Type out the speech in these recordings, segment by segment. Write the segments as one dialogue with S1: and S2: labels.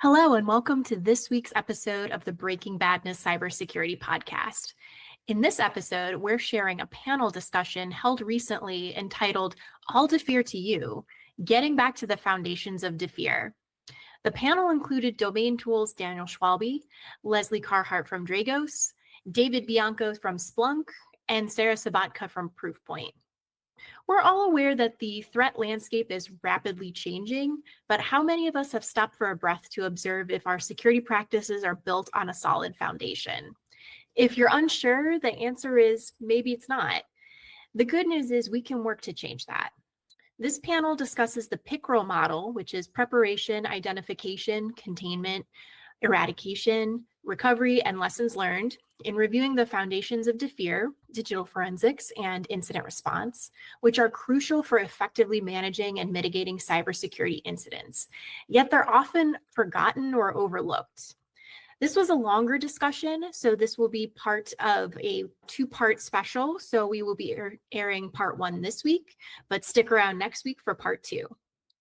S1: Hello, and welcome to this week's episode of the Breaking Badness Cybersecurity Podcast. In this episode, we're sharing a panel discussion held recently entitled All DFIR to You, Getting Back to the Foundations of DFIR. The panel included DomainTools' Daniel Schwalbe, Lesley Carhart from Dragos, David Bianco from Splunk, and Sarah Sabotka from Proofpoint. We're all aware that the threat landscape is rapidly changing, but how many of us have stopped for a breath to observe if our security practices are built on a solid foundation? If you're unsure, the answer is maybe it's not. The good news is we can work to change that. This panel discusses the PICRL model, which is preparation, identification, containment, eradication, recovery, and lessons learned in reviewing the foundations of DFIR, digital forensics, and incident response, which are crucial for effectively managing and mitigating cybersecurity incidents. Yet they're often forgotten or overlooked. This was a longer discussion, so this will be part of a two-part special. So we will be airing part one this week, but stick around next week for part two.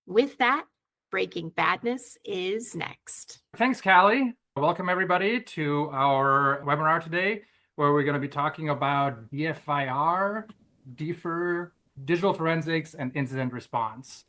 S1: With that, Breaking Badness is next.
S2: Thanks, Callie. Welcome, everybody, to our webinar today, where we're going to be talking about DFIR, DFIR, digital forensics, and incident response.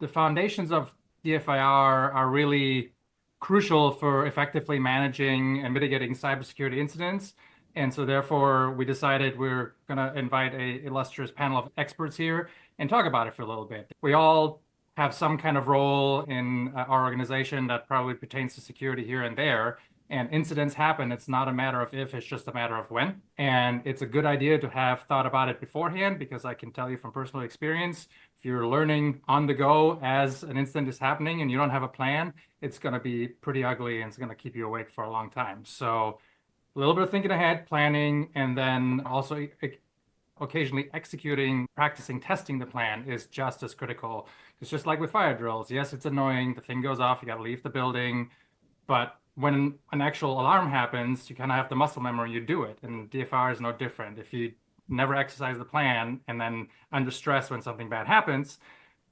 S2: The foundations of DFIR are really crucial for effectively managing and mitigating cybersecurity incidents. And so therefore, we decided we're going to invite an illustrious panel of experts here and talk about it for a little bit. We all have some kind of role in our organization that probably pertains to security here and there. And incidents happen. It's not a matter of if, it's just a matter of when. And it's a good idea to have thought about it beforehand, because I can tell you from personal experience, if you're learning on the go as an incident is happening and you don't have a plan, it's going to be pretty ugly and it's going to keep you awake for a long time. So a little bit of thinking ahead, planning, and then also occasionally executing, practicing, testing the plan is just as critical. It's just like with fire drills. Yes, it's annoying. The thing goes off. You got to leave the building. But when an actual alarm happens, you kind of have the muscle memory. You do it. And DFIR is no different. If you never exercise the plan and then under stress when something bad happens,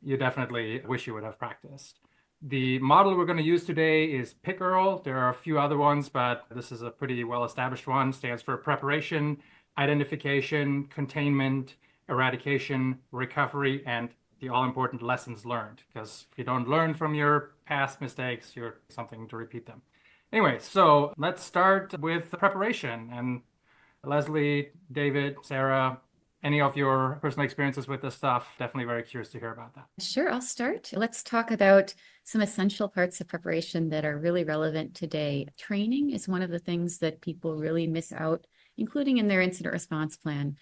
S2: you definitely wish you would have practiced. The model we're going to use today is PICRL. There are a few other ones, but this is a pretty well-established one. It stands for preparation, identification, containment, eradication, recovery, and the all-important lessons learned. Because if you don't learn from your past mistakes, you're something to repeat them. Anyway, so let's start with preparation. And Lesley, David, Sarah, any of your personal experiences with this stuff? Definitely very curious to hear about that.
S3: Sure, I'll start. Let's talk about some essential parts of preparation that are really relevant today. Training is one of the things that people really miss out, including in their incident response plan.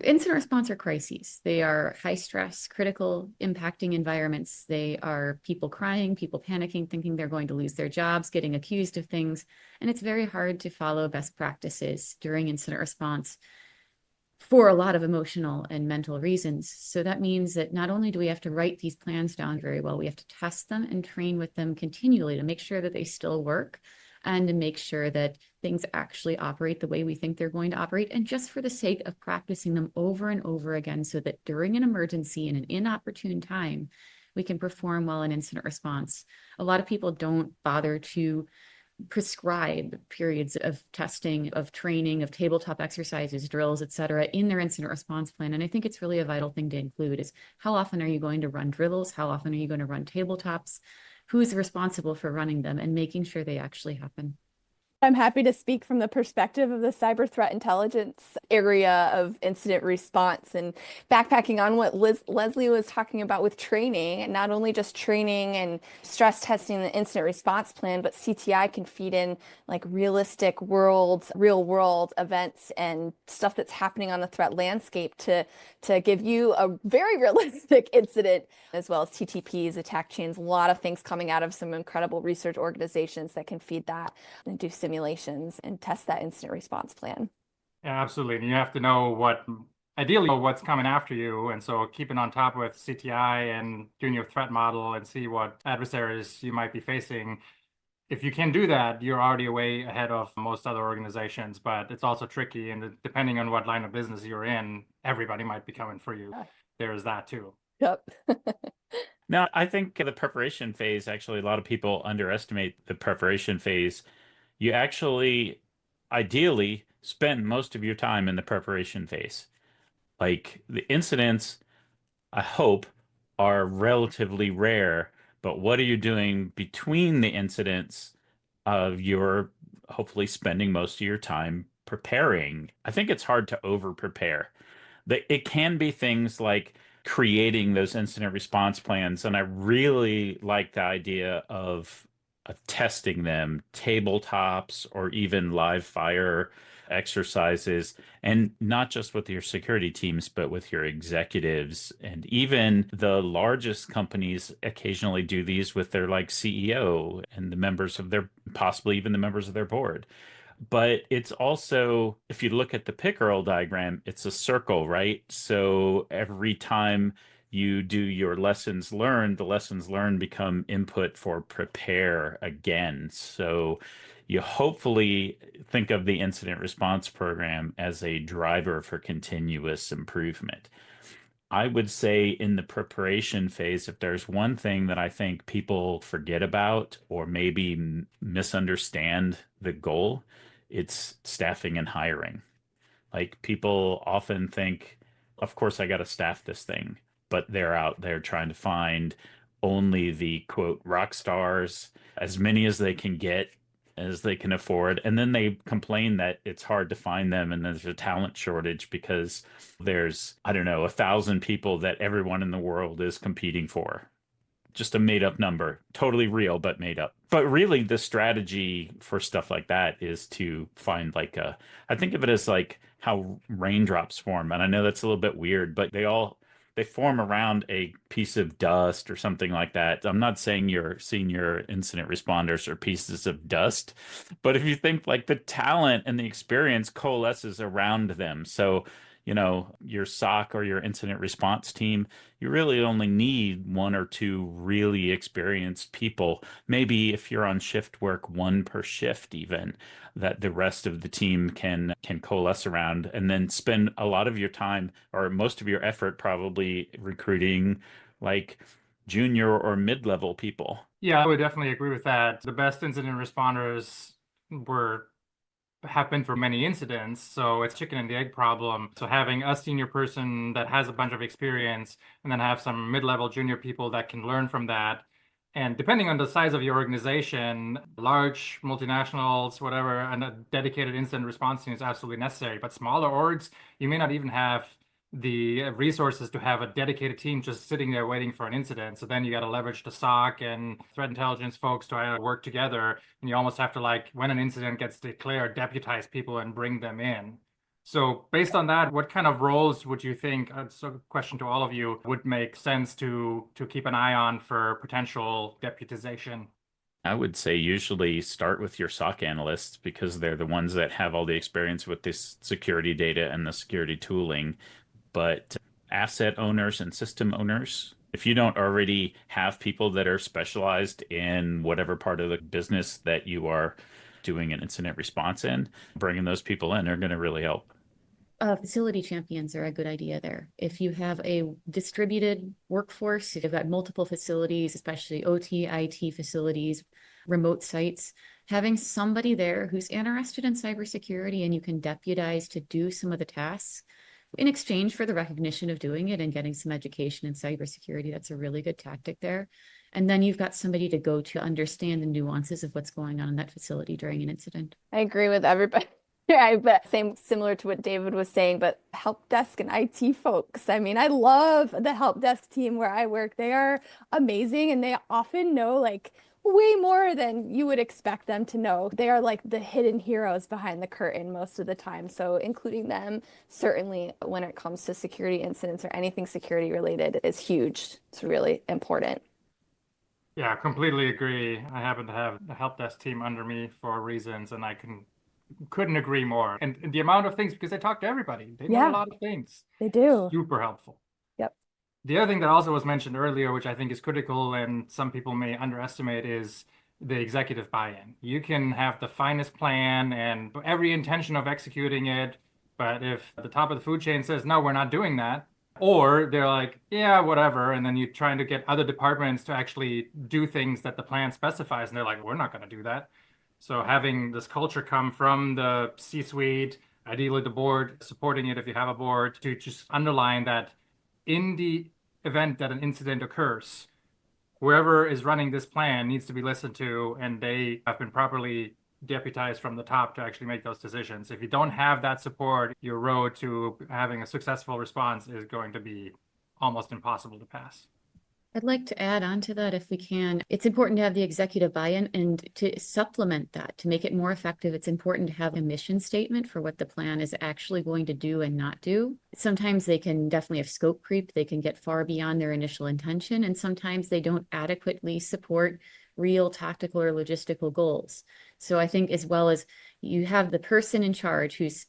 S3: Incident response are crises. They are high stress, critical, impacting environments. They are people crying, people panicking, thinking they're going to lose their jobs, getting accused of things. And it's very hard to follow best practices during incident response for a lot of emotional and mental reasons. So that means that not only do we have to write these plans down very well, we have to test them and train with them continually to make sure that they still work and to make sure that things actually operate the way we think they're going to operate, and just for the sake of practicing them over and over again so that during an emergency in an inopportune time, we can perform well in incident response. A lot of people don't bother to prescribe periods of testing, of training, of tabletop exercises, drills, et cetera, in their incident response plan. And I think it's really a vital thing to include is how often are you going to run drills? How often are you going to run tabletops? Who is responsible for running them and making sure they actually happen?
S4: I'm happy to speak from the perspective of the cyber threat intelligence area of incident response and backpacking on what Lesley was talking about with training, and not only just training and stress testing the incident response plan, but CTI can feed in like realistic real world events and stuff that's happening on the threat landscape to give you a very realistic incident, as well as TTPs, attack chains, a lot of things coming out of some incredible research organizations that can feed that and do simulations and test that incident response plan.
S2: Yeah, absolutely. And you have to know ideally what's coming after you. And so keeping on top with CTI and doing your threat model and see what adversaries you might be facing. If you can do that, you're already way ahead of most other organizations, but it's also tricky. And depending on what line of business you're in, everybody might be coming for you. There is that too.
S4: Yep.
S5: Now, I think the preparation phase, actually, a lot of people underestimate the preparation phase. You actually, ideally, spend most of your time in the preparation phase. Like the incidents, I hope, are relatively rare, but what are you doing between the incidents? You're hopefully spending most of your time preparing. I think it's hard to over prepare. It can be things like creating those incident response plans, and I really like the idea of testing them, tabletops or even live fire exercises, and not just with your security teams, but with your executives. And even the largest companies occasionally do these with their like CEO and the members of their, possibly even the members of their board. But it's also, if you look at the pickerel diagram, it's a circle, right? So every time you do your lessons learned, the lessons learned become input for prepare again. So you hopefully think of the incident response program as a driver for continuous improvement. I would say in the preparation phase, if there's one thing that I think people forget about or maybe misunderstand the goal, it's staffing and hiring. Like people often think, of course, I got to staff this thing, but they're out there trying to find only the quote rock stars, as many as they can get, as they can afford. And then they complain that it's hard to find them and there's a talent shortage because there's, I don't know, 1,000 people that everyone in the world is competing for. Just a made up number, totally real, but made up. But really, the strategy for stuff like that is to find like I think of it as like how raindrops form. And I know that's a little bit weird, but they form around a piece of dust or something like that. I'm not saying your senior incident responders are pieces of dust, but if you think like the talent and the experience coalesces around them. So, your SOC or your incident response team, you really only need one or two really experienced people. Maybe if you're on shift work, one per shift even, that the rest of the team can coalesce around, and then spend a lot of your time or most of your effort probably recruiting like junior or mid-level people.
S2: Yeah, I would definitely agree with that. The best incident responders have been for many incidents, so it's chicken and the egg problem. So having a senior person that has a bunch of experience and then have some mid-level junior people that can learn from that. And depending on the size of your organization, large multinationals, whatever, and a dedicated incident response team is absolutely necessary. But smaller orgs, you may not even have the resources to have a dedicated team just sitting there waiting for an incident. So then you got to leverage the SOC and threat intelligence folks to work together. And you almost have to, like, when an incident gets declared, deputize people and bring them in. So based on that, what kind of roles would you think, so a question to all of you, would make sense to keep an eye on for potential deputization?
S5: I would say usually start with your SOC analysts because they're the ones that have all the experience with this security data and the security tooling. But asset owners and system owners, if you don't already have people that are specialized in whatever part of the business that you are doing an incident response in, bringing those people in are going to really help.
S3: Facility champions are a good idea there. If you have a distributed workforce, if you've got multiple facilities, especially OT, IT facilities, remote sites, having somebody there who's interested in cybersecurity and you can deputize to do some of the tasks in exchange for the recognition of doing it and getting some education in cybersecurity, that's a really good tactic there. And then you've got somebody to go to understand the nuances of what's going on in that facility during an incident.
S4: I agree with everybody. Yeah, but similar to what David was saying, but help desk and IT folks. I mean, I love the help desk team where I work. They are amazing and they often know like way more than you would expect them to know. They are like the hidden heroes behind the curtain most of the time. So including them, certainly when it comes to security incidents or anything security related, is huge. It's really important.
S2: Yeah, completely agree. I happen to have a help desk team under me for reasons, and I couldn't agree more. And the amount of things, because they talk to everybody, they know a lot of things.
S4: They do.
S2: Super helpful.
S4: Yep.
S2: The other thing that also was mentioned earlier, which I think is critical and some people may underestimate, is the executive buy-in. You can have the finest plan and every intention of executing it, but if the top of the food chain says, no, we're not doing that, Or they're like, yeah, whatever. And then you're trying to get other departments to actually do things that the plan specifies. And they're like, we're not going to do that. So having this culture come from the C-suite, ideally the board, supporting it if you have a board, to just underline that in the event that an incident occurs, whoever is running this plan needs to be listened to, and they have been properly deputized from the top to actually make those decisions. If you don't have that support, your road to having a successful response is going to be almost impossible to pass.
S3: I'd like to add on to that if we can. It's important to have the executive buy-in, and to supplement that, to make it more effective, it's important to have a mission statement for what the plan is actually going to do and not do. Sometimes they can definitely have scope creep. They can get far beyond their initial intention, and sometimes they don't adequately support real tactical or logistical goals. So I think, as well as you have the person in charge who's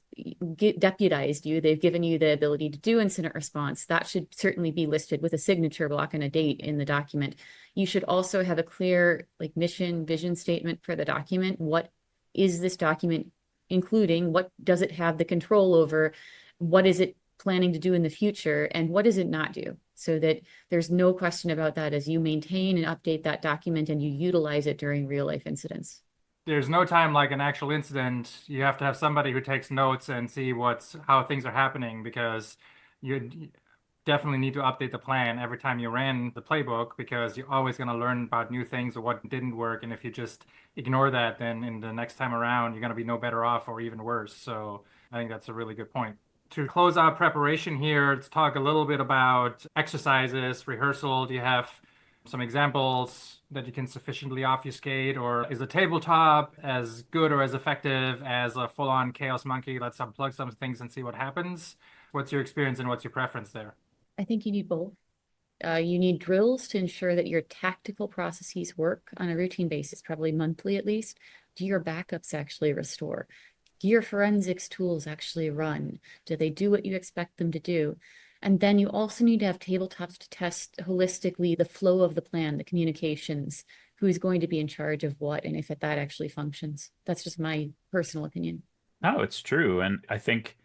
S3: deputized you, they've given you the ability to do incident response, that should certainly be listed with a signature block and a date in the document. You should also have a clear mission, vision statement for the document. What is this document including? What does it have the control over? What is it planning to do in the future? And what does it not do? So that there's no question about that as you maintain and update that document and you utilize it during real life incidents.
S2: There's no time like an actual incident. You have to have somebody who takes notes and see how things are happening, because you definitely need to update the plan every time you ran the playbook, because you're always going to learn about new things or what didn't work. And if you just ignore that, then in the next time around, you're going to be no better off or even worse. So I think that's a really good point. To close out preparation here, let's talk a little bit about exercises, rehearsal. Do you have some examples that you can sufficiently obfuscate, or is a tabletop as good or as effective as a full-on chaos monkey? Let's unplug some things and see what happens. What's your experience and what's your preference there?
S3: I think you need both. You need drills to ensure that your tactical processes work on a routine basis, probably monthly at least. Do your backups actually restore? Do your forensics tools actually run? Do they do what you expect them to do? And then you also need to have tabletops to test holistically the flow of the plan, the communications, who's going to be in charge of what, and if that actually functions. That's just my personal opinion.
S5: No, it's true. And I think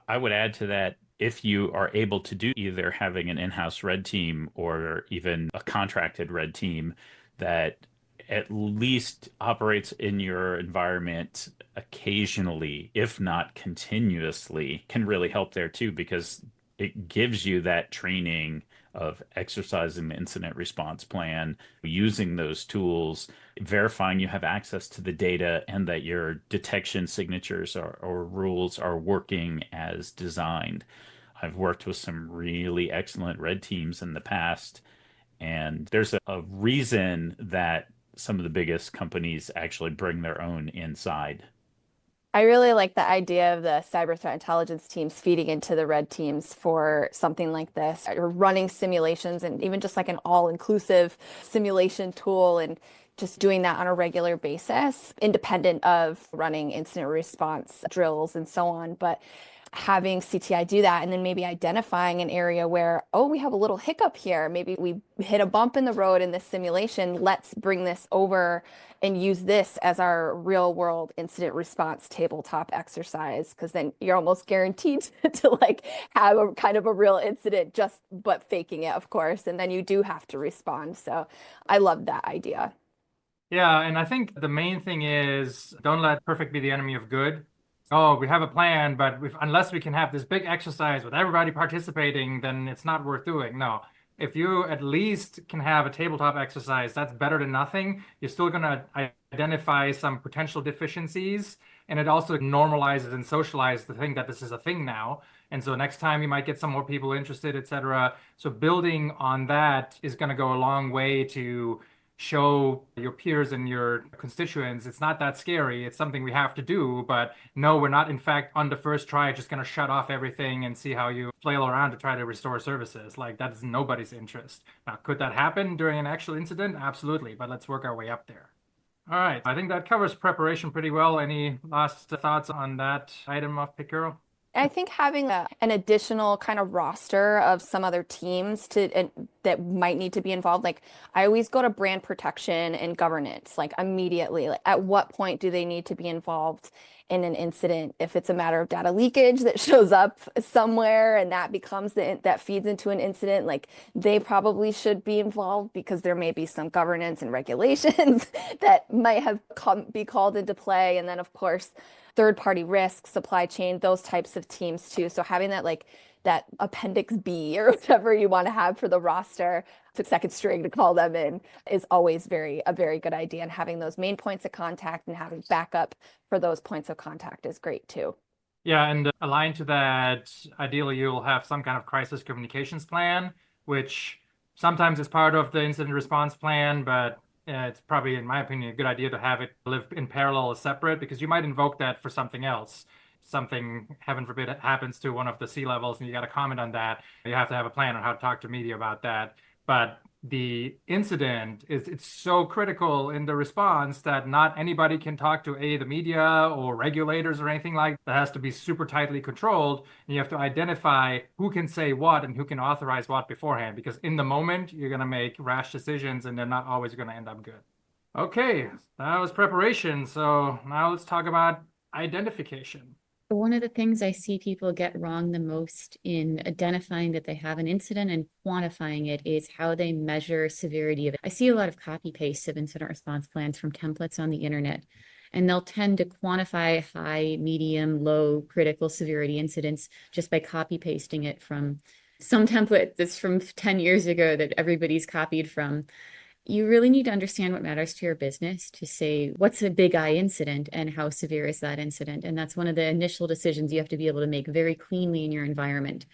S5: I would add to that, if you are able to do either having an in-house red team or even a contracted red team that at least operates in your environment occasionally, if not continuously, can really help there too, because it gives you that training of exercising the incident response plan, using those tools, verifying you have access to the data and that your detection signatures or rules are working as designed. I've worked with some really excellent red teams in the past, and there's a reason that some of the biggest companies actually bring their own inside.
S4: I really like the idea of the cyber threat intelligence teams feeding into the red teams for something like this, or running simulations, and even just like an all-inclusive simulation tool, and just doing that on a regular basis, independent of running incident response drills and so on. But having CTI do that, and then maybe identifying an area where, oh, we have a little hiccup here. Maybe we hit a bump in the road in this simulation. Let's bring this over and use this as our real world incident response tabletop exercise, because then you're almost guaranteed to like have a kind of a real incident, but faking it, of course. And then you do have to respond. So I love that idea.
S2: Yeah, and I think the main thing is, don't let perfect be the enemy of good. Oh, we have a plan, but unless we can have this big exercise with everybody participating, then it's not worth doing. No, if you at least can have a tabletop exercise, that's better than nothing. You're still going to identify some potential deficiencies, and it also normalizes and socializes the thing that this is a thing now. And so next time you might get some more people interested, etc. So building on that is going to go a long way to show your peers and your constituents it's not that scary. It's something we have to do, but no, we're not in fact on the first try just going to shut off everything and see how you flail around to try to restore services. Like, that is nobody's interest. Now, could that happen during an actual incident? Absolutely, but let's work our way up there. All right, I think that covers preparation pretty well. Any last thoughts on that item of Picaro?
S4: I think having an additional kind of roster of some other teams and that might need to be involved. Like I always go to brand protection and governance, like immediately. Like at what point do they need to be involved in an incident? If it's a matter of data leakage that shows up somewhere and that becomes that feeds into an incident, like they probably should be involved because there may be some governance and regulations that might have be called into play. And then of course, third-party risk, supply chain, those types of teams too. So having that like that appendix B or whatever you want to have for the roster, to second string to call them in, is always a very good idea. And having those main points of contact and having backup for those points of contact is great too.
S2: Yeah, and aligned to that, ideally you'll have some kind of crisis communications plan, which sometimes is part of the incident response plan, but it's probably, in my opinion, a good idea to have it live in parallel or separate, because you might invoke that for something else. Something, heaven forbid, happens to one of the C-levels and you got to comment on that. You have to have a plan on how to talk to media about that. But the incident it's so critical in the response that not anybody can talk to the media or regulators or anything like that. It has to be super tightly controlled, and you have to identify who can say what and who can authorize what beforehand, because in the moment you're going to make rash decisions and they're not always going to end up good. Okay, that was preparation. So now let's talk about identification.
S3: One of the things I see people get wrong the most in identifying that they have an incident and quantifying it is how they measure severity of it. I see a lot of copy paste of incident response plans from templates on the internet, and they'll tend to quantify high, medium, low critical severity incidents just by copy pasting it from some template that's from 10 years ago that everybody's copied from. You really need to understand what matters to your business to say, what's a big I incident and how severe is that incident? And that's one of the initial decisions you have to be able to make very cleanly in your environment.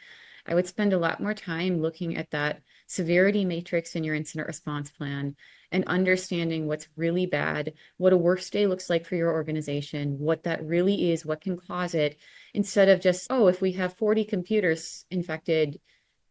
S3: I would spend a lot more time looking at that severity matrix in your incident response plan and understanding what's really bad, what a worst day looks like for your organization, what that really is, what can cause it, instead of just, oh, if we have 40 computers infected,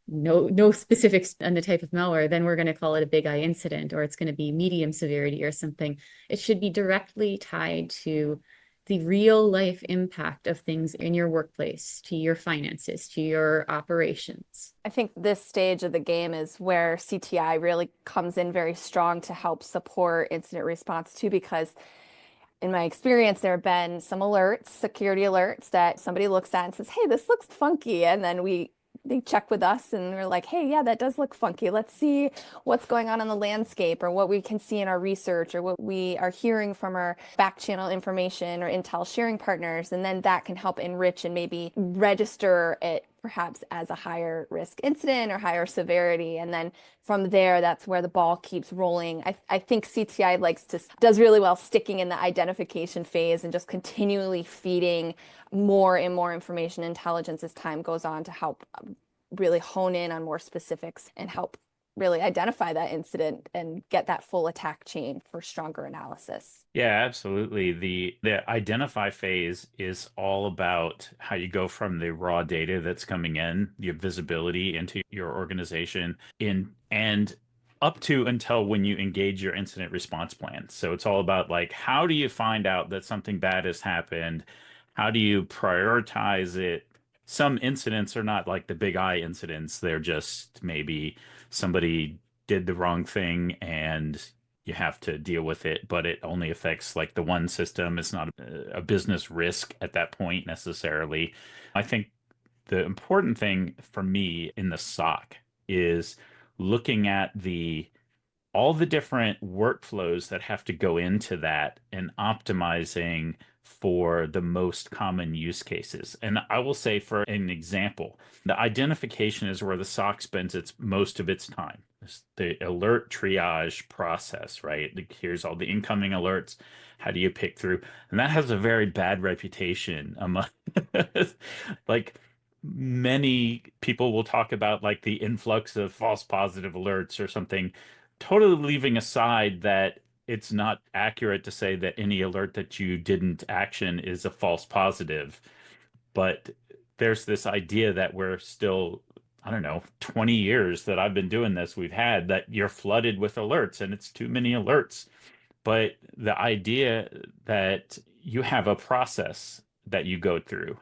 S3: no specifics on the type of malware, then we're going to call it a big I incident, or it's going to be medium severity or something. It should be directly tied to the real life impact of things in your workplace, to your finances, to your operations.
S4: I think this stage of the game is where CTI really comes in very strong to help support incident response too, because in my experience, there have been some alerts, security alerts, that somebody looks at and says, hey, this looks funky. And then they check with us and we're like, hey, yeah, that does look funky. Let's see what's going on in the landscape, or what we can see in our research, or what we are hearing from our back channel information or intel sharing partners. And then that can help enrich and maybe register it perhaps as a higher risk incident or higher severity. And then from there, that's where the ball keeps rolling. I think CTI does really well sticking in the identification phase and just continually feeding more and more information intelligence as time goes on to help really hone in on more specifics and help really identify that incident and get that full attack chain for stronger analysis.
S5: Yeah, absolutely. The identify phase is all about how you go from the raw data that's coming in, your visibility into your organization, and up to until when you engage your incident response plan. So it's all about like, how do you find out that something bad has happened? How do you prioritize it? Some incidents are not like the big I incidents. They're just maybe somebody did the wrong thing and you have to deal with it, but it only affects like the one system. It's not a business risk at that point necessarily. I think the important thing for me in the SOC is looking at all the different workflows that have to go into that and optimizing for the most common use cases. And I will say, for an example, the identification is where the SOC spends most of its time. It's the alert triage process, right? Here's all the incoming alerts. How do you pick through? And that has a very bad reputation among like many people will talk about like the influx of false positive alerts or something, totally leaving aside that it's not accurate to say that any alert that you didn't action is a false positive. But there's this idea that we're still, I don't know, 20 years that I've been doing this, we've had that you're flooded with alerts and it's too many alerts. But the idea that you have a process that you go through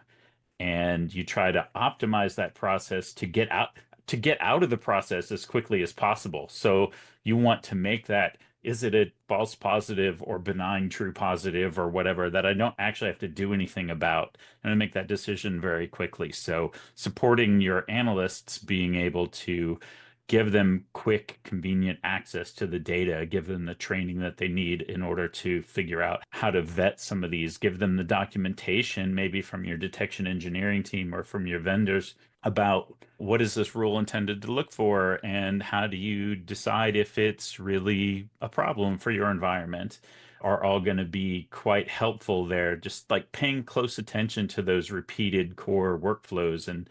S5: and you try to optimize that process to get out to get out of the process as quickly as possible. So you want to make that, is it a false positive or benign true positive or whatever, that I don't actually have to do anything about, and I make that decision very quickly. So supporting your analysts, being able to give them quick, convenient access to the data, give them the training that they need in order to figure out how to vet some of these, give them the documentation, maybe from your detection engineering team or from your vendors, about what is this rule intended to look for and how do you decide if it's really a problem for your environment, are all going to be quite helpful there. Just like paying close attention to those repeated core workflows and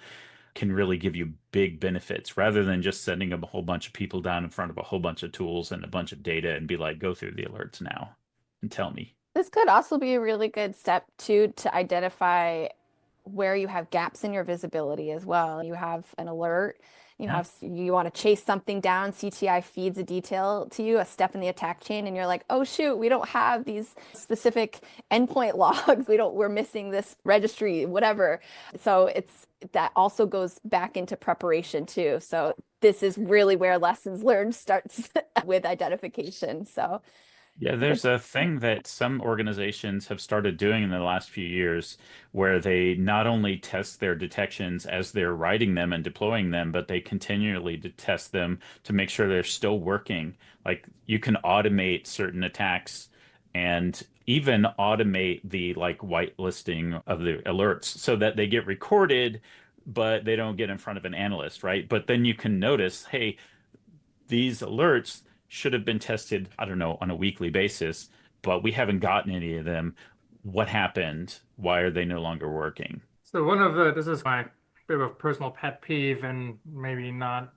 S5: can really give you big benefits rather than just sending a whole bunch of people down in front of a whole bunch of tools and a bunch of data and be like, go through the alerts now and tell me.
S4: This could also be a really good step too to identify where you have gaps in your visibility as well. You have an alert, you want to chase something down, CTI feeds a detail to you, a step in the attack chain, and you're like, oh shoot, we don't have these specific endpoint logs. We're missing this registry, whatever. So that also goes back into preparation too. So this is really where lessons learned starts with identification. So
S5: yeah, there's a thing that some organizations have started doing in the last few years where they not only test their detections as they're writing them and deploying them, but they continually test them to make sure they're still working. Like you can automate certain attacks and even automate the whitelisting of the alerts so that they get recorded, but they don't get in front of an analyst, right? But then you can notice, hey, these alerts should have been tested, I don't know, on a weekly basis, but we haven't gotten any of them. What happened? Why are they no longer working?
S2: So this is my bit of a personal pet peeve, and maybe not,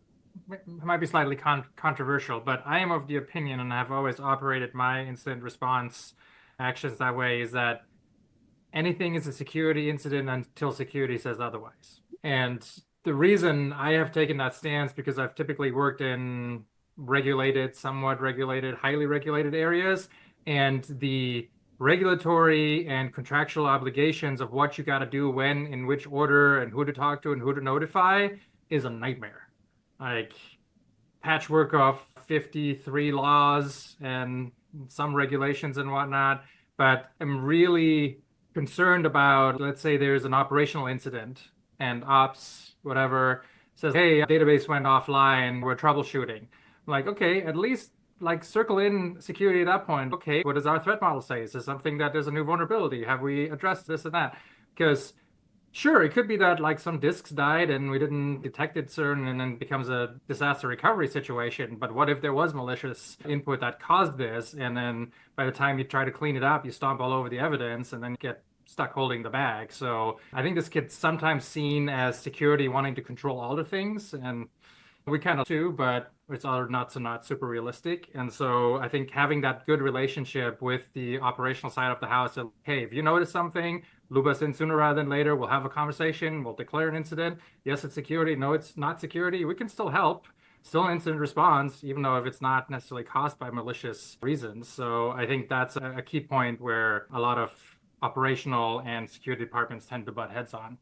S2: it might be slightly controversial, but I am of the opinion, and I've always operated my incident response actions that way, is that anything is a security incident until security says otherwise. And the reason I have taken that stance, because I've typically worked in regulated, somewhat regulated, highly regulated areas, and the regulatory and contractual obligations of what you got to do when, in which order, and who to talk to and who to notify is a nightmare. Like patchwork of 53 laws and some regulations and whatnot. But I'm really concerned about, let's say there's an operational incident and ops, whatever, says, hey, database went offline, we're troubleshooting. Like, okay, at least circle in security at that point. Okay, what does our threat model say? Is there something that there's a new vulnerability? Have we addressed this and that? Because sure, it could be that some disks died and we didn't detect it certain, and then it becomes a disaster recovery situation. But what if there was malicious input that caused this, and then by the time you try to clean it up, you stomp all over the evidence and then get stuck holding the bag. So I think this gets sometimes seen as security wanting to control all the things, and we kind of do, but it's all not super realistic. And so I think having that good relationship with the operational side of the house, that, hey, if you notice something, loop us in sooner rather than later. We'll have a conversation. We'll declare an incident. Yes, it's security. No, it's not security. We can still help. Still an incident response, even though if it's not necessarily caused by malicious reasons. So I think that's a key point where a lot of operational and security departments tend to butt heads on.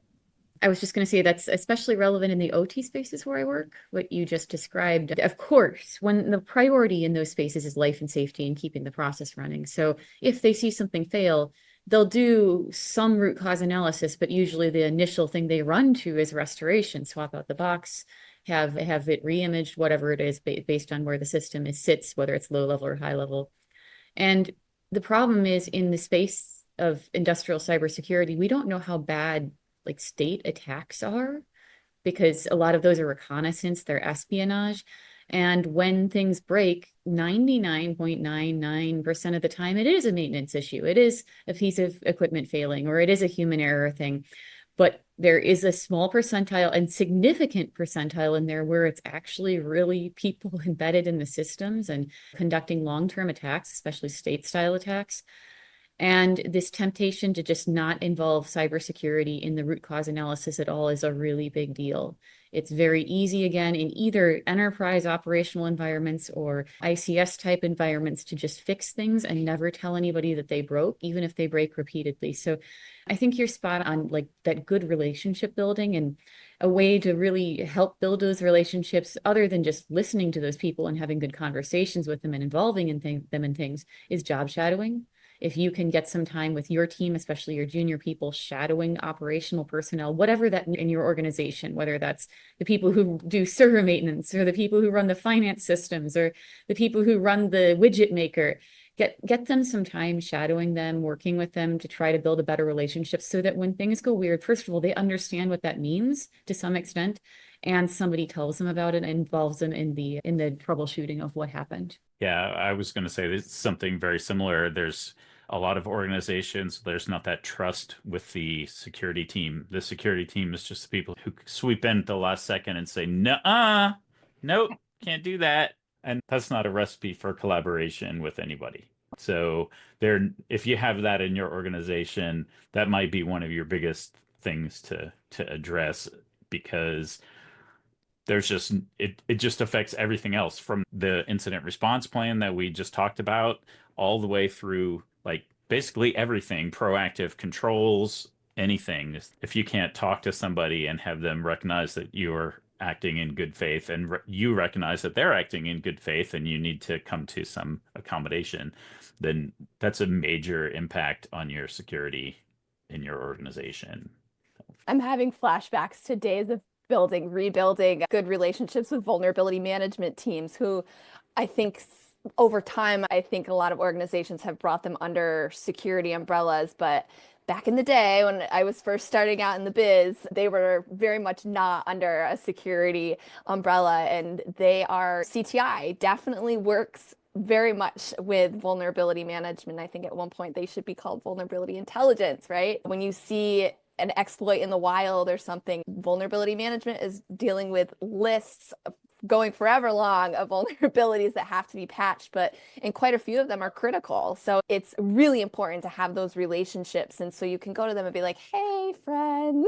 S3: I was just going to say that's especially relevant in the OT spaces where I work, what you just described. Of course, when the priority in those spaces is life and safety and keeping the process running. So if they see something fail, they'll do some root cause analysis, but usually the initial thing they run to is restoration, swap out the box, have it reimaged, whatever it is, based on where the system sits, whether it's low level or high level. And the problem is, in the space of industrial cybersecurity, we don't know how bad state attacks are, because a lot of those are reconnaissance, they're espionage. And when things break, 99.99% of the time, it is a maintenance issue. It is a piece of equipment failing, or it is a human error thing. But there is a small percentile and significant percentile in there where it's actually really people embedded in the systems and conducting long-term attacks, especially state-style attacks. And this temptation to just not involve cybersecurity in the root cause analysis at all is a really big deal. It's very easy, again, in either enterprise operational environments or ICS type environments to just fix things and never tell anybody that they broke, even if they break repeatedly. So I think you're spot on, like that good relationship building, and a way to really help build those relationships other than just listening to those people and having good conversations with them and involving them in things is job shadowing. If you can get some time with your team, especially your junior people, shadowing operational personnel, whatever that in your organization, whether that's the people who do server maintenance or the people who run the finance systems or the people who run the widget maker, get them some time shadowing them, working with them to try to build a better relationship so that when things go weird, first of all, they understand what that means to some extent, and somebody tells them about it and involves them in the troubleshooting of what happened.
S5: Yeah, I was going to say there's something very similar. There's a lot of organizations, there's not that trust with the security team. The security team is just the people who sweep in at the last second and say, "Nuh-uh, nope, can't do that." And that's not a recipe for collaboration with anybody. So if you have that in your organization, that might be one of your biggest things to address, because there's just it just affects everything else, from the incident response plan that we just talked about all the way through, like, basically everything, proactive controls, anything. If you can't talk to somebody and have them recognize that you're acting in good faith, and you recognize that they're acting in good faith, and you need to come to some accommodation, then that's a major impact on your security in your organization.
S4: I'm having flashbacks to days of rebuilding good relationships with vulnerability management teams who I think over time, I think a lot of organizations have brought them under security umbrellas. But back in the day when I was first starting out in the biz, they were very much not under a security umbrella. And CTI definitely works very much with vulnerability management. I think at one point they should be called vulnerability intelligence, right? When you see an exploit in the wild or something, vulnerability management is dealing with lists going forever long of vulnerabilities that have to be patched, and quite a few of them are critical. So it's really important to have those relationships. And so you can go to them and be like, "Hey, friend,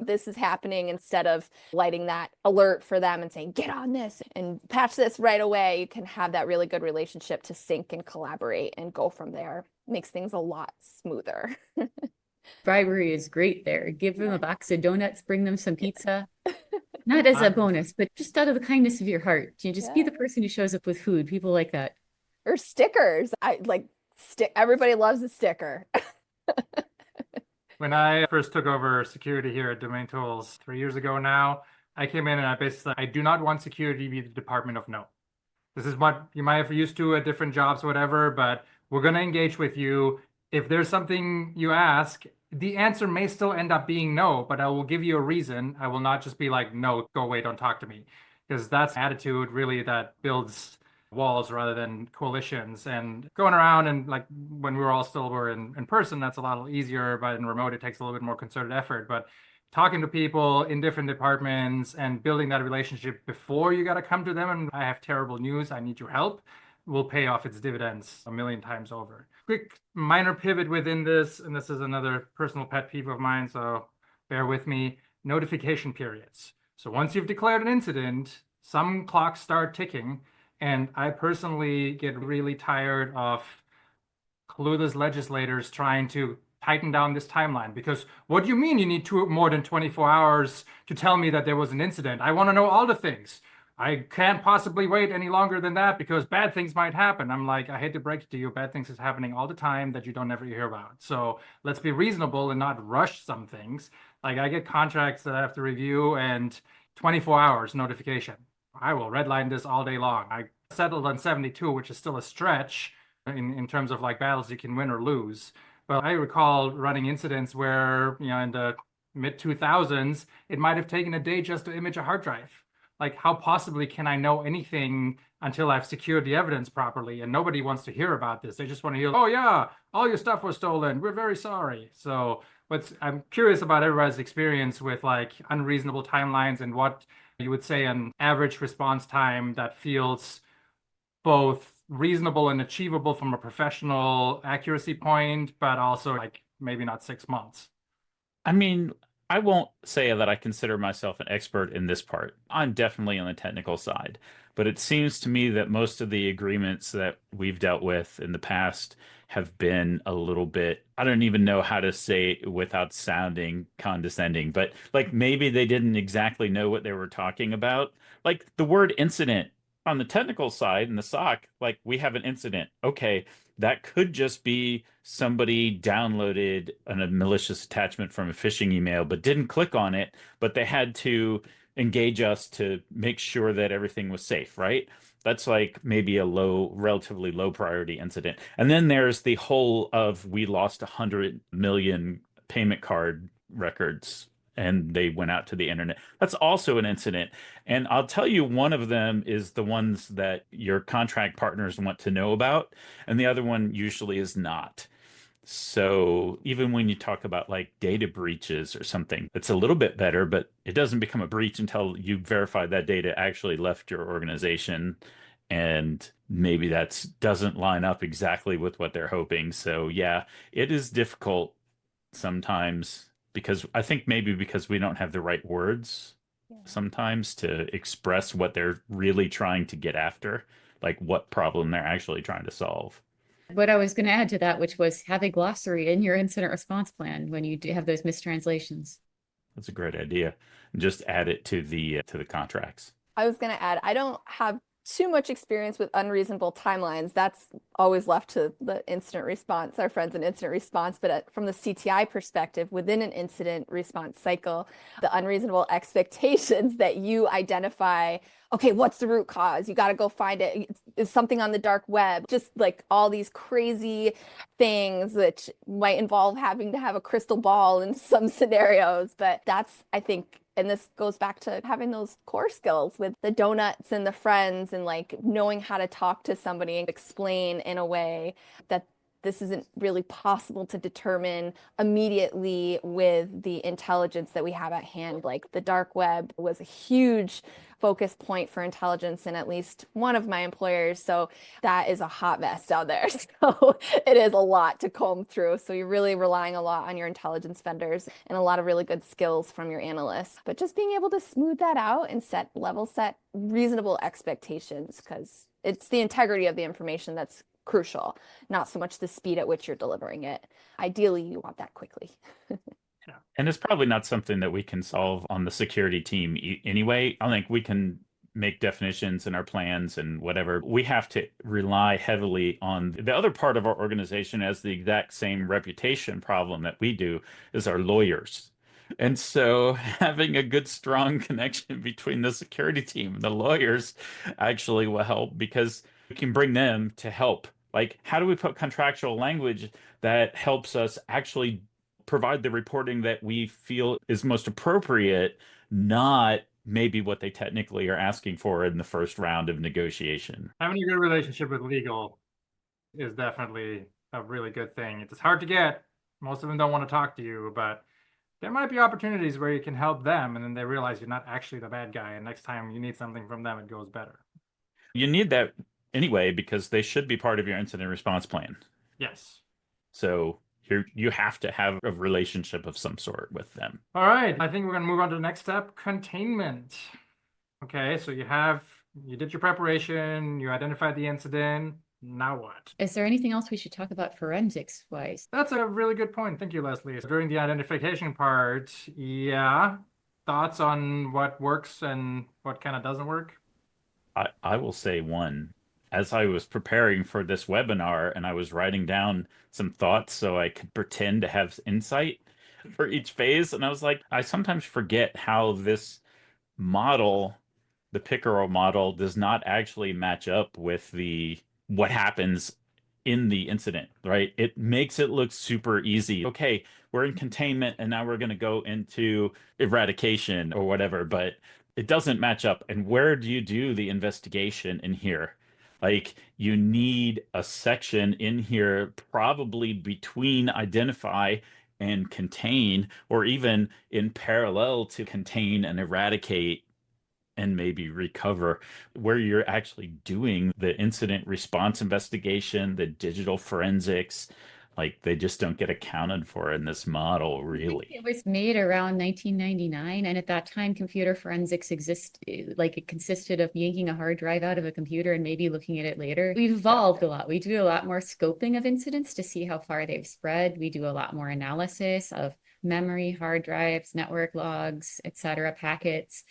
S4: this is happening," instead of lighting that alert for them and saying, "Get on this and patch this right away." You can have that really good relationship to sync and collaborate and go from there. Makes things a lot smoother.
S3: Bribery is great there. Give them a box of donuts, bring them some pizza. Not as a bonus, but just out of the kindness of your heart. You just be the person who shows up with food. People like that.
S4: Or stickers. Everybody loves a sticker.
S2: When I first took over security here at DomainTools 3 years ago now, I came in and I basically said, I do not want security to be the department of no. This is what you might have used to at different jobs, whatever, but we're going to engage with you. If there's something you ask, the answer may still end up being no, but I will give you a reason. I will not just be like, "No, go away, don't talk to me." Because that's an attitude really that builds walls rather than coalitions. And going around, and like when we were in person, that's a lot easier, but in remote, it takes a little bit more concerted effort. But talking to people in different departments and building that relationship before you got to come to them and, "I have terrible news, I need your help," will pay off its dividends a million times over. Quick minor pivot within this, and this is another personal pet peeve of mine, so bear with me. Notification periods. So once you've declared an incident, some clocks start ticking, and I personally get really tired of clueless legislators trying to tighten down this timeline. Because what do you mean you need more than 24 hours to tell me that there was an incident? I want to know all the things. I can't possibly wait any longer than that because bad things might happen. I'm like, I hate to break it to you, bad things is happening all the time that you don't ever hear about. So let's be reasonable and not rush some things. Like, I get contracts that I have to review and 24 hours notification. I will redline this all day long. I settled on 72, which is still a stretch in terms of like battles you can win or lose. But I recall running incidents where, in the mid 2000s, it might have taken a day just to image a hard drive. Like, how possibly can I know anything until I've secured the evidence properly? And nobody wants to hear about this. They just want to hear, "Oh yeah, all your stuff was stolen. We're very sorry." So I'm curious about everybody's experience with like unreasonable timelines and what you would say an average response time that feels both reasonable and achievable from a professional accuracy point, but also like maybe not 6 months.
S5: I mean, I won't say that I consider myself an expert in this part. I'm definitely on the technical side, but it seems to me that most of the agreements that we've dealt with in the past have been a little bit, I don't even know how to say it without sounding condescending, but like maybe they didn't exactly know what they were talking about. Like the word incident on the technical side in the SOC, like we have an incident. Okay, that could just be somebody downloaded a malicious attachment from a phishing email, but didn't click on it, but they had to engage us to make sure that everything was safe, right? That's like maybe a relatively low priority incident. And then there's the whole of we lost 100 million payment card records and they went out to the internet. That's also an incident. And I'll tell you, one of them is the ones that your contract partners want to know about, and the other one usually is not. So even when you talk about like data breaches or something, it's a little bit better, but it doesn't become a breach until you verify that data actually left your organization. And maybe that doesn't line up exactly with what they're hoping. So yeah, it is difficult sometimes because I think maybe because we don't have the right words sometimes to express what they're really trying to get after, like what problem they're actually trying to solve.
S3: What I was going to add to that, which was have a glossary in your incident response plan when you do have those mistranslations.
S5: That's a great idea. Just add it to the contracts.
S4: I was going to add, I don't have too much experience with unreasonable timelines. That's always left to the incident response, our friends in incident response. But from the CTI perspective, within an incident response cycle, the unreasonable expectations that you identify, okay, what's the root cause? You got to go find it. Is something on the dark web? Just like all these crazy things which might involve having to have a crystal ball in some scenarios. But that's, I think, and this goes back to having those core skills with the donuts and the friends and like knowing how to talk to somebody and explain in a way that this isn't really possible to determine immediately with the intelligence that we have at hand. Like the dark web was a huge focus point for intelligence in at least one of my employers. So that is a hot mess down there. So it is a lot to comb through. So you're really relying a lot on your intelligence vendors and a lot of really good skills from your analysts. But just being able to smooth that out and set reasonable expectations, because it's the integrity of the information that's crucial, not so much the speed at which you're delivering it. Ideally, you want that quickly.
S5: And it's probably not something that we can solve on the security team anyway. I think we can make definitions in our plans and whatever. We have to rely heavily on the other part of our organization as the exact same reputation problem that we do is our lawyers. And so having a good, strong connection between the security team and the lawyers actually will help because we can bring them to help. Like, how do we put contractual language that helps us actually provide the reporting that we feel is most appropriate, not maybe what they technically are asking for in the first round of negotiation.
S2: Having a good relationship with legal is definitely a really good thing. It's hard to get. Most of them don't want to talk to you, but there might be opportunities where you can help them and then they realize you're not actually the bad guy. And next time you need something from them, it goes better.
S5: You need that anyway, because they should be part of your incident response plan.
S2: Yes.
S5: So you have to have a relationship of some sort with them.
S2: All right. I think we're going to move on to the next step, containment. Okay. So you did your preparation, you identified the incident. Now what?
S3: Is there anything else we should talk about forensics wise?
S2: That's a really good point. Thank you, Lesley. During the identification part, yeah, thoughts on what works and what kind of doesn't work?
S5: I will say one. As I was preparing for this webinar and I was writing down some thoughts so I could pretend to have insight for each phase, and I was like, I sometimes forget how this model, the Pickerel model, does not actually match up with what happens in the incident, right? It makes it look super easy. Okay, we're in containment and now we're going to go into eradication or whatever, but it doesn't match up. And where do you do the investigation in here? Like, you need a section in here probably between identify and contain, or even in parallel to contain and eradicate and maybe recover, where you're actually doing the incident response investigation, the digital forensics. Like, they just don't get accounted for in this model, really.
S3: It was made around 1999, and at that time, computer forensics like it consisted of yanking a hard drive out of a computer and maybe looking at it later. We've evolved a lot. We do a lot more scoping of incidents to see how far they've spread. We do a lot more analysis of memory, hard drives, network logs, etc., packets.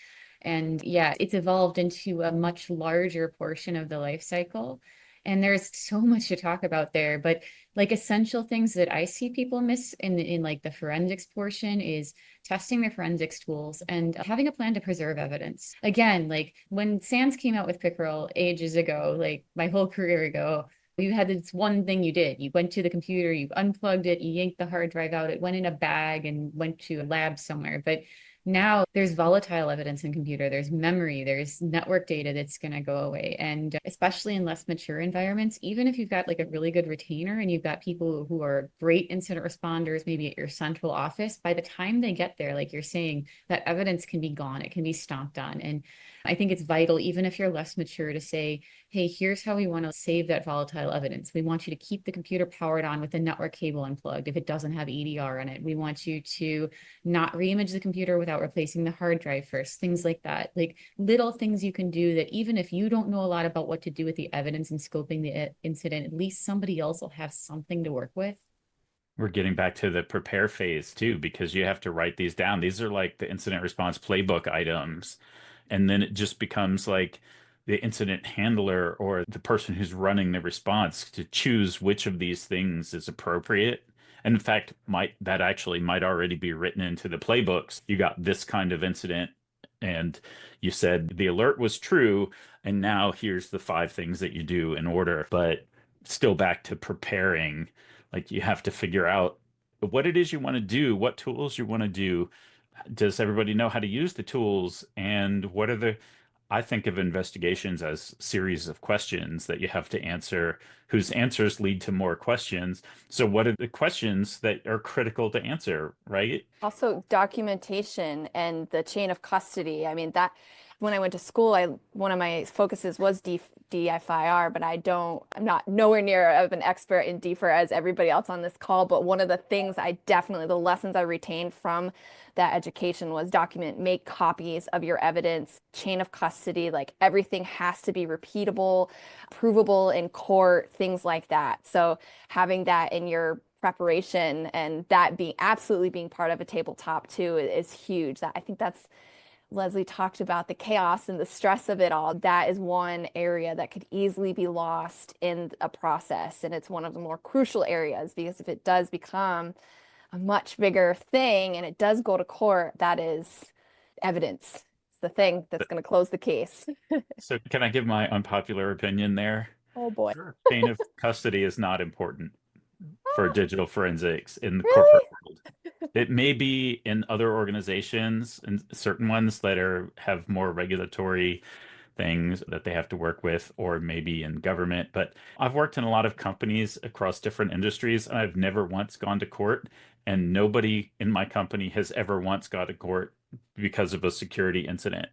S3: And yeah, it's evolved into a much larger portion of the life cycle. And there's so much to talk about there, but like essential things that I see people miss in like the forensics portion is testing their forensics tools and having a plan to preserve evidence. Again, like when SANS came out with Pickerel ages ago, like my whole career ago, you had this one thing you did. You went to the computer, you unplugged it, you yanked the hard drive out, it went in a bag and went to a lab somewhere. But now there's volatile evidence in computer, there's memory, there's network data that's going to go away. And especially in less mature environments, even if you've got like a really good retainer and you've got people who are great incident responders, maybe at your central office, by the time they get there, like you're saying, that evidence can be gone, it can be stomped on. And I think it's vital, even if you're less mature, to say, hey, here's how we want to save that volatile evidence. We want you to keep the computer powered on with the network cable unplugged if it doesn't have EDR in it. We want you to not reimage the computer without replacing the hard drive first, things like that. Like little things you can do that even if you don't know a lot about what to do with the evidence and scoping the incident, at least somebody else will have something to work with.
S5: We're getting back to the prepare phase too, because you have to write these down. These are like the incident response playbook items. And then it just becomes like the incident handler or the person who's running the response to choose which of these things is appropriate. And in fact, that actually might already be written into the playbooks. You got this kind of incident and you said the alert was true. And now here's the 5 things that you do in order. But still back to preparing, like you have to figure out what it is you want to do, what tools you want to do. Does everybody know how to use the tools? And what are I think of investigations as series of questions that you have to answer, whose answers lead to more questions. So what are the questions that are critical to answer, right?
S4: Also, documentation and the chain of custody. I mean, that when I went to school, one of my focuses was DFIR, but I'm not nowhere near of an expert in DFIR as everybody else on this call. But one of the things the lessons I retained from that education was make copies of your evidence, chain of custody, like everything has to be repeatable, provable in court, things like that. So having that in your preparation and that absolutely being part of a tabletop too is huge. I think that's Lesley talked about the chaos and the stress of it all. That is one area that could easily be lost in a process. And it's one of the more crucial areas because if it does become a much bigger thing and it does go to court, that is evidence. It's the thing that's going to close the case.
S5: So can I give my unpopular opinion there?
S4: Oh boy.
S2: Sure.
S5: Chain of custody is not important for digital forensics in the
S4: Really?
S5: corporate world. It may be in other organizations and certain ones that have more regulatory things that they have to work with, or maybe in government. But I've worked in a lot of companies across different industries, and I've never once gone to court, and nobody in my company has ever once gone to court because of a security incident.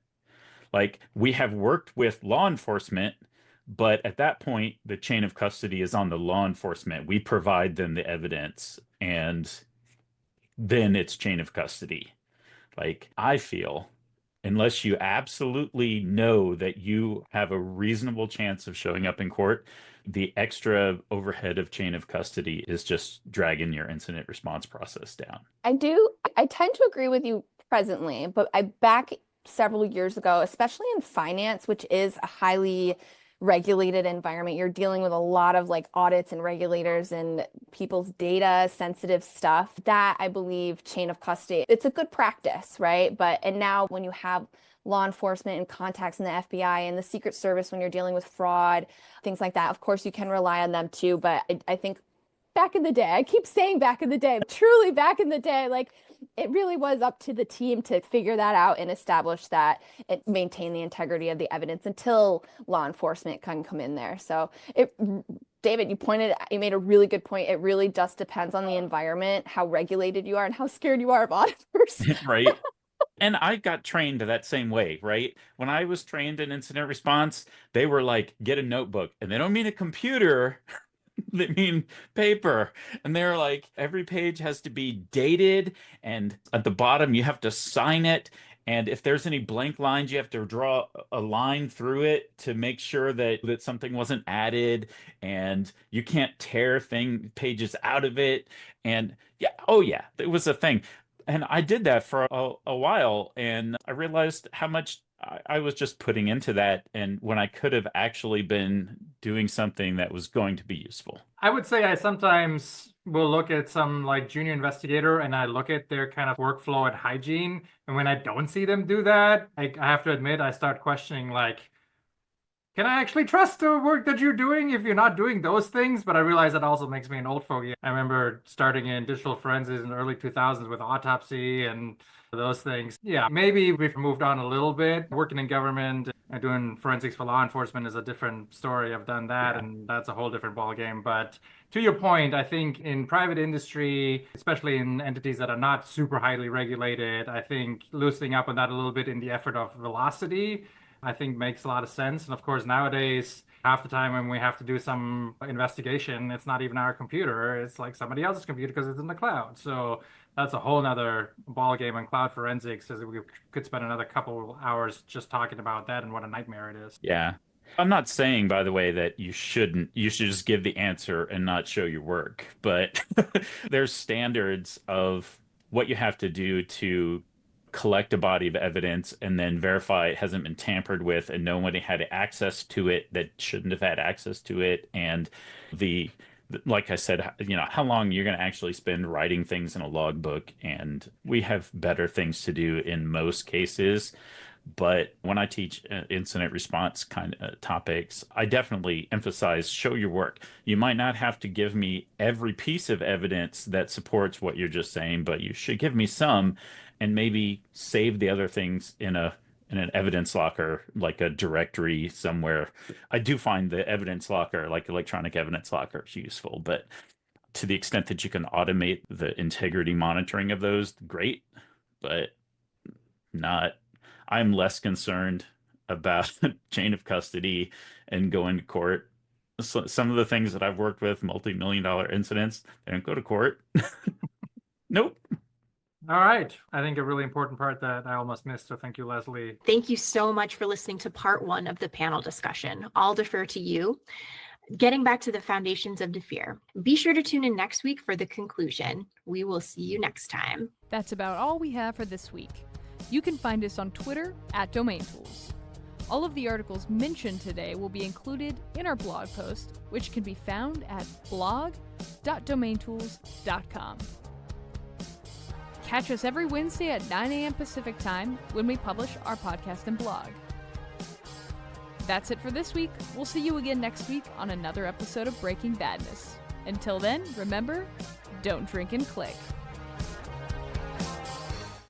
S5: Like, we have worked with law enforcement, but at that point, the chain of custody is on the law enforcement. We provide them the evidence, and then it's chain of custody. Like, I feel, unless you absolutely know that you have a reasonable chance of showing up in court, the extra overhead of chain of custody is just dragging your incident response process down.
S4: I tend to agree with you presently, but back several years ago, especially in finance, which is a highly regulated environment, you're dealing with a lot of like audits and regulators and people's data, sensitive stuff. That I believe chain of custody, it's a good practice, right? And now when you have law enforcement and contacts in the FBI and the Secret Service, when you're dealing with fraud, things like that, of course you can rely on them too. But I think back in the day, I keep saying back in the day, truly back in the day, like it really was up to the team to figure that out and establish that and maintain the integrity of the evidence until law enforcement can come in there. So David, you made a really good point. It really just depends on the environment, how regulated you are and how scared you are of auditors.
S5: Right. And I got trained that same way, right? When I was trained in incident response, they were like, get a notebook. And they don't mean a computer, they mean paper. And they're like, every page has to be dated. And at the bottom, you have to sign it. And if there's any blank lines, you have to draw a line through it to make sure that something wasn't added. And you can't tear pages out of it. And yeah, oh yeah, it was a thing. And I did that for a while, and I realized how much I was just putting into that, and when I could have actually been doing something that was going to be useful.
S2: I would say I sometimes will look at some like junior investigator and I look at their kind of workflow and hygiene. And when I don't see them do that, I have to admit, I start questioning like, can I actually trust the work that you're doing if you're not doing those things? But I realize that also makes me an old fogey. I remember starting in digital forensics in the early 2000s with autopsy and those things. Yeah, maybe we've moved on a little bit. Working in government and doing forensics for law enforcement is a different story. I've done that, and that's a whole different ballgame. But to your point, I think in private industry, especially in entities that are not super highly regulated, I think loosening up on that a little bit in the effort of velocity, I think makes a lot of sense. And of course, nowadays, half the time when we have to do some investigation, it's not even our computer. It's like somebody else's computer because it's in the cloud. So that's a whole nother ballgame on cloud forensics. As we could spend another couple hours just talking about that and what a nightmare it is.
S5: Yeah. I'm not saying, by the way, that you should just give the answer and not show your work, but there's standards of what you have to do to collect a body of evidence and then verify it hasn't been tampered with and nobody had access to it that shouldn't have had access to it. And like I said, how long you're going to actually spend writing things in a logbook. And we have better things to do in most cases. But when I teach incident response kind of topics, I definitely emphasize show your work. You might not have to give me every piece of evidence that supports what you're just saying, but you should give me some and maybe save the other things in an evidence locker, like a directory somewhere. I do find the evidence locker, like electronic evidence locker, is useful, but to the extent that you can automate the integrity monitoring of those, great, but not. I'm less concerned about chain of custody and going to court. So some of the things that I've worked with, multi-million-dollar incidents, they don't go to court. Nope.
S2: All right. I think a really important part that I almost missed. So thank you, Lesley.
S1: Thank you so much for listening to part 1 of the panel discussion. I'll defer to you. Getting back to the foundations of DFIR. Be sure to tune in next week for the conclusion. We will see you next time.
S6: That's about all we have for this week. You can find us on Twitter @DomainTools. All of the articles mentioned today will be included in our blog post, which can be found at blog.domaintools.com. Catch us every Wednesday at 9 a.m. Pacific Time when we publish our podcast and blog. That's it for this week. We'll see you again next week on another episode of Breaking Badness. Until then, remember, don't drink and click.